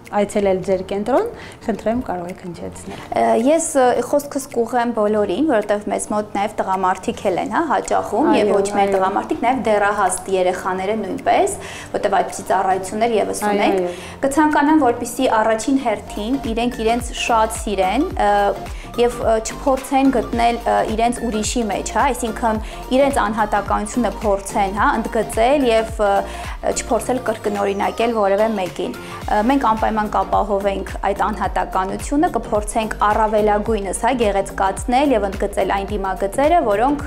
այցելել ձեր կենտրոն, խնդրեմ կարող եք հնչեցնել։ Ես խոսքս կուղեմ բոլորին, որովհետև մեզ մոտ նաև տղամարդիկ են, հա, հաճախում եւ ոչ միայն տղամարդիկ, նաև դեռահաս երեխաները նույնպես, որովհետև այդպիսի ծառայություններ եւս ունենք։ Կցանկանամ, որպեսզի առաջին հերթին իրենց շատ սիրեն եւ չփորձեն գտնել իրենց ուրիշի մեջ, հա, այսինքն իրենց անհատականությունը փորձեն, հա, ընդգծել եւ չփորձել կրկնօրինակել որևէ մեկին։ Մենք անպայման կապահովենք այդ անհատականությունը, կփորձենք առավելագույնս, հա, գեղեցկացնել եւ ընդգծել այն դիմագծերը, որոնք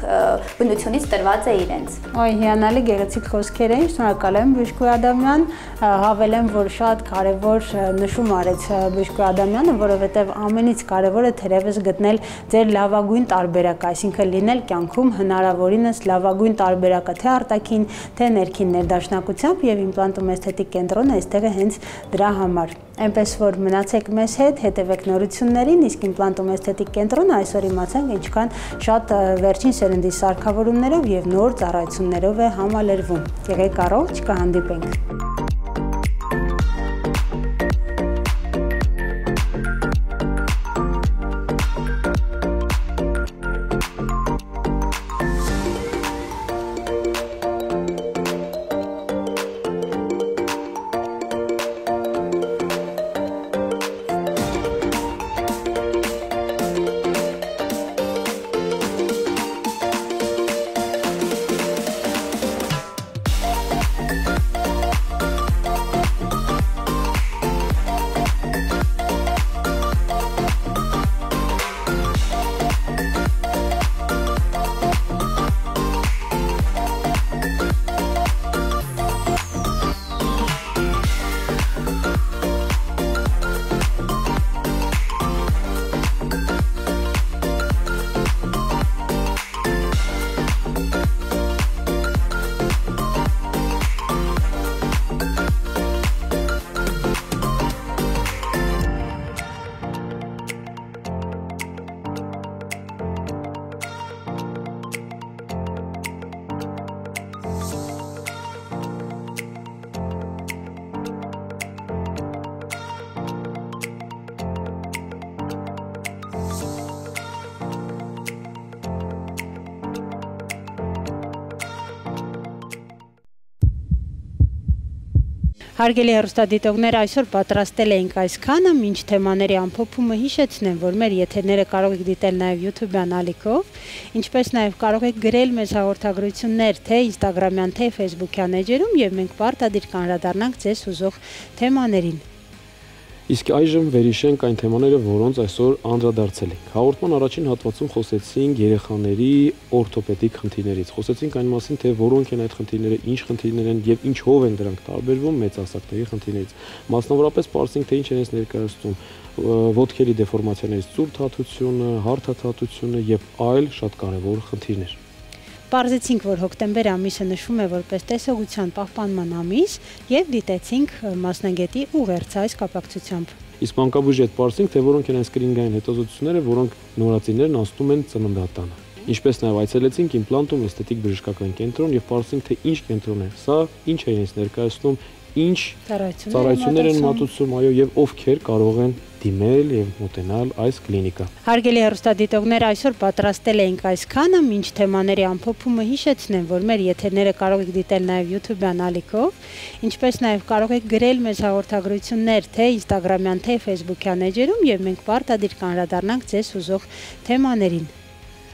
բնությունից տրված է իրենց։ Այ հիանալի գեղեցիկ խոսքեր էին, շնորհակալ եմ Բժշկուհի Ադամյան, հավելեմ, որ շատ կարեւոր նշում արեց Բժշկուհի Ադամյանը, որովհետեւ ամենից կարեւորը թերևս գտնել ձեր լավագույն տարբերակը, այսինքն լինել կյանքում հնարավորինս լավագույն տարբերակը, թե արտաքին, թե ներքին ներդաշնակությամբ եւ իմպլանտում էսթետիկ կենտրոնը այստեղ է հենց դրա համար։ Այնպես որ մնացեք մեզ հետ, հետևեք նորություններին, իսկ իմպլանտում էսթետիկ կենտրոնը այսօր իմացանք ինչքան շատ վերջին սերնդի սարքավորումներով եւ նոր ծառայություններով է համալրվում։ Եղեք առողջ, կհանդիպենք։ Հարգելի հեռուստադիտողներ, այսօր պատրաստել էինք այսքանը, մինչ թեմաների ամփոփումը հիշեցնեմ, որ մեր եթերները կարող եք դիտել նաև YouTube-յան ալիքով, ինչպես նաև կարող եք գրել մեզ հաղորդագրություններ թե Instagram-յան, թե Facebook-յան էջերում եւ մենք պարտադիր կանդրադառնանք ձեզ ուզող թեմաներին։ Իսկ այժմ վերհիշենք այն թեմաները, որոնց այսօր անդրադարձել ենք։ Հաղորդման առաջին հատվածում խոսեցինք երեխաների օրթոպեդիկ խնդիրներից։ Խոսեցինք այն մասին, թե որոնք են այդ խնդիրները, ինչ խնդիրներ են եւ ինչով են դրանք տարբերվում մեծահասակների խնդիրներից։ Մասնավորապես պարզենք, թե ինչ են այս ներկայացնում ոտքերի դեֆորմացիաներից ծուրթաթությունը, հարթաթաթությունը եւ այլ շատ կարեւոր խնդիրներ։ Պարզեցինք, որ հոկտեմբեր ամիսը նշվում է որպես տեսողության պահպանման ամիս եւ դիտեցինք մասնագետի ուղերձ այս կապակցությամբ։ Իսկ մանկաբույժի հետ պարզեցինք, թե որոնք են այս կլինիկային հետազոտությունները, որոնք նորածիններն անցնում են ծննդատանը։ Ինչպես նաև այցելեցինք իմպլանտում էսթետիկ բժշկական կենտրոն եւ պարզեցինք, թե ինչ կենտրոն է սա, ինչ է իրենց ներկայացնում, ինչ ծառայություններ են մատուցում, այո, եւ ովքեր կարող են դիմել եւ մոտենալ այս կլինիկա։ Հարգելի հեռուստադիտողներ, այսօր պատրաստել էինք այսքանը, մինչ թեմաների ամփոփումը հիշեցնեմ, որ մեր եթերները կարող եք դիտել նաև YouTube-յան ալիքով, ինչպես նաև կարող եք գրել մեզ հաղորդագրություններ թե Instagram-յան, թե Facebook-յան էջերում եւ մենք պարտադիր կանդրադառնանք ձեզ ուզող թեմաներին։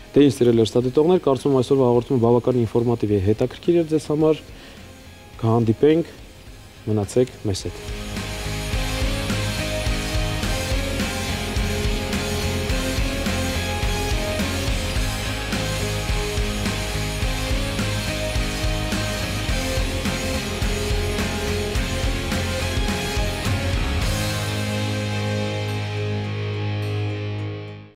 Դե ինձ սիրելի հեռուստադիտողներ, կարծում եմ այսօրվա հաղորդումը բավական ինֆորմատիվ է, հետաքրքիր էր ձեզ համար։ Կհանդիպենք, մնացեք մեզ հետ։